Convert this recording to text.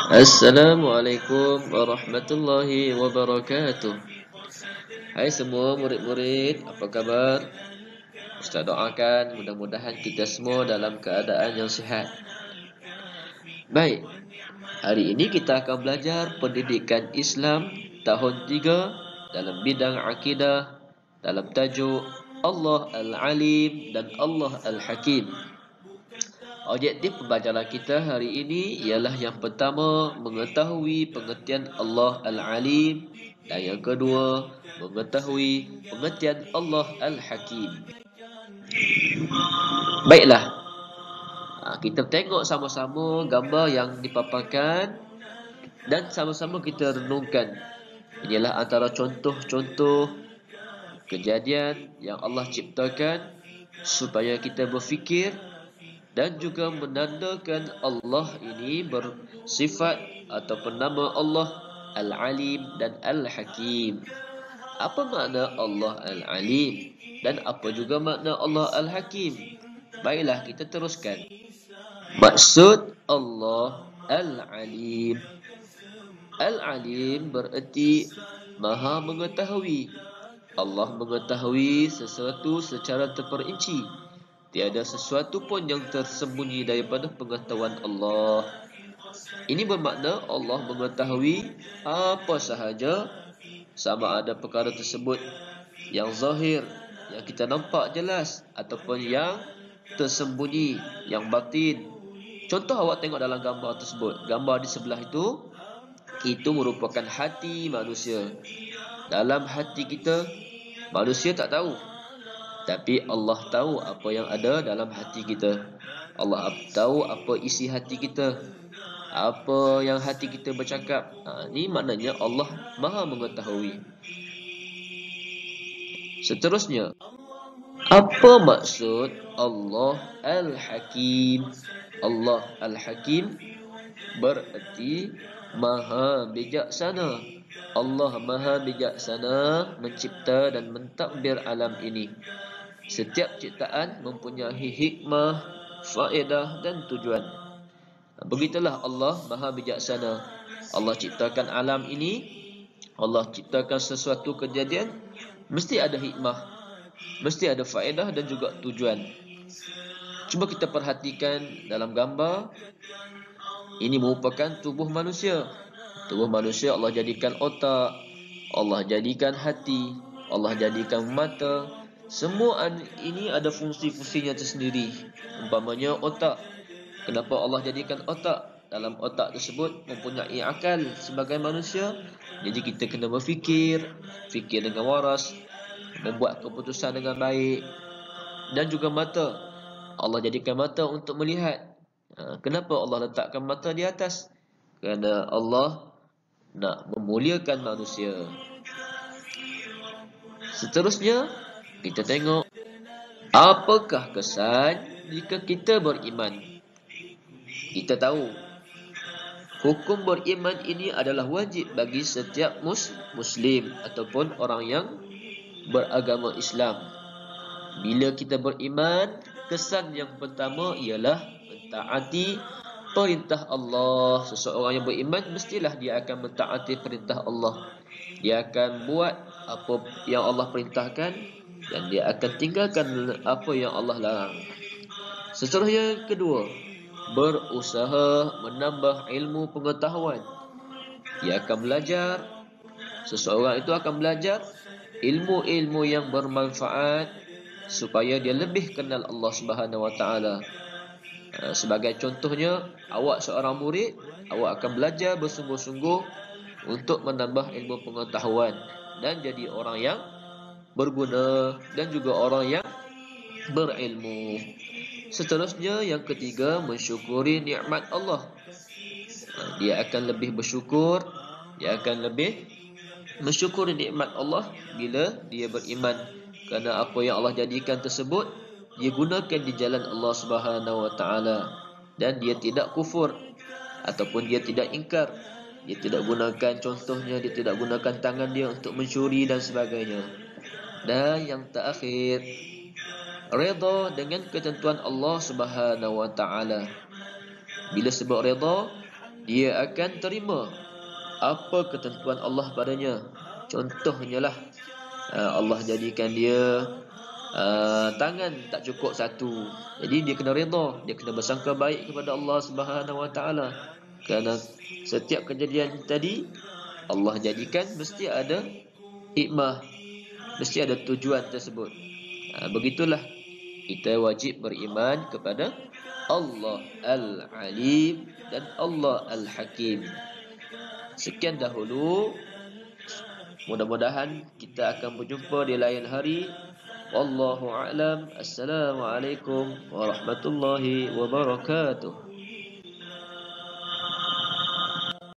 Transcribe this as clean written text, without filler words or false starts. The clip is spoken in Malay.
Assalamualaikum warahmatullahi wabarakatuh. Hai semua murid-murid, apa kabar? Ustaz doakan mudah-mudahan kita semua dalam keadaan yang sihat. Baik, hari ini kita akan belajar pendidikan Islam tahun 3 dalam bidang akidah dalam tajuk Allah Al-Alim dan Allah Al-Hakim. Objektif pembelajaran kita hari ini ialah yang pertama, mengetahui pengertian Allah Al-Alim, dan yang kedua, mengetahui pengertian Allah Al-Hakim. Baiklah, kita tengok sama-sama gambar yang dipaparkan dan sama-sama kita renungkan. Inilah antara contoh-contoh kejadian yang Allah ciptakan supaya kita berfikir dan juga menandakan Allah ini bersifat ataupun nama Allah Al-Alim dan Al-Hakim. Apa makna Allah Al-Alim dan apa juga makna Allah Al-Hakim? Baiklah, kita teruskan. Maksud Allah Al-Alim. Al-Alim bererti Maha mengetahui. Allah mengetahui sesuatu secara terperinci. Tiada sesuatu pun yang tersembunyi daripada pengetahuan Allah. Ini bermakna Allah mengetahui apa sahaja, sama ada perkara tersebut yang zahir, yang kita nampak jelas, ataupun yang tersembunyi, yang batin. Contoh awak tengok dalam gambar tersebut. Gambar di sebelah itu merupakan hati manusia. Dalam hati kita, manusia tak tahu. Tapi Allah tahu apa yang ada dalam hati kita. Allah tahu apa isi hati kita, apa yang hati kita bercakap. Ini maknanya Allah Maha mengetahui. Seterusnya, apa maksud Allah Al-Hakim? Allah Al-Hakim bererti Maha bijaksana. Allah Maha bijaksana mencipta dan mentadbir alam ini. Setiap ciptaan mempunyai hikmah, faedah dan tujuan. Begitulah Allah Maha bijaksana. Allah ciptakan alam ini, Allah ciptakan sesuatu kejadian, mesti ada hikmah, mesti ada faedah dan juga tujuan. Cuba kita perhatikan dalam gambar. Ini merupakan tubuh manusia. Tubuh manusia Allah jadikan otak, Allah jadikan hati, Allah jadikan mata. Semua ini ada fungsi-fungsinya tersendiri. Umpamanya otak. Kenapa Allah jadikan otak? Dalam otak tersebut mempunyai akal sebagai manusia. Jadi kita kena berfikir, fikir dengan waras, membuat keputusan dengan baik. Dan juga mata. Allah jadikan mata untuk melihat. Kenapa Allah letakkan mata di atas? Kerana Allah nak memuliakan manusia. Seterusnya, kita tengok apakah kesan jika kita beriman. Kita tahu hukum beriman ini adalah wajib bagi setiap muslim ataupun orang yang beragama Islam. Bila kita beriman, kesan yang pertama ialah mentaati perintah Allah. Seseorang yang beriman mestilah dia akan mentaati perintah Allah. Dia akan buat apa yang Allah perintahkan dan dia akan tinggalkan apa yang Allah larang. Seterusnya yang kedua, berusaha menambah ilmu pengetahuan. Dia akan belajar. Seseorang itu akan belajar ilmu-ilmu yang bermanfaat supaya dia lebih kenal Allah Subhanahu Wa Taala. Sebagai contohnya, awak seorang murid, awak akan belajar bersungguh-sungguh untuk menambah ilmu pengetahuan dan jadi orang yang berguna dan juga orang yang berilmu. Seterusnya yang ketiga, mensyukuri nikmat Allah. Dia akan lebih bersyukur, dia akan lebih mensyukuri nikmat Allah bila dia beriman. Kerana apa yang Allah jadikan tersebut dia gunakan di jalan Allah Subhanahu Wa Taala dan dia tidak kufur ataupun dia tidak ingkar. Dia tidak gunakan, contohnya dia tidak gunakan tangan dia untuk mencuri dan sebagainya. Dan yang terakhir, redha dengan ketentuan Allah Subhanahu Wa Taala. Bila sebut redha, dia akan terima apa ketentuan Allah padanya. Contohnya lah, Allah jadikan dia tangan tak cukup satu, jadi dia kena redha, dia kena bersangka baik kepada Allah Subhanahu Wa Taala. Kerana setiap kejadian tadi Allah jadikan mesti ada hikmah, mesti ada tujuan tersebut. Begitulah kita wajib beriman kepada Allah Al-Alim dan Allah Al-Hakim. Sekian dahulu. Mudah-mudahan kita akan berjumpa di lain hari. Wallahu a'lam. Assalamualaikum warahmatullahi wabarakatuh.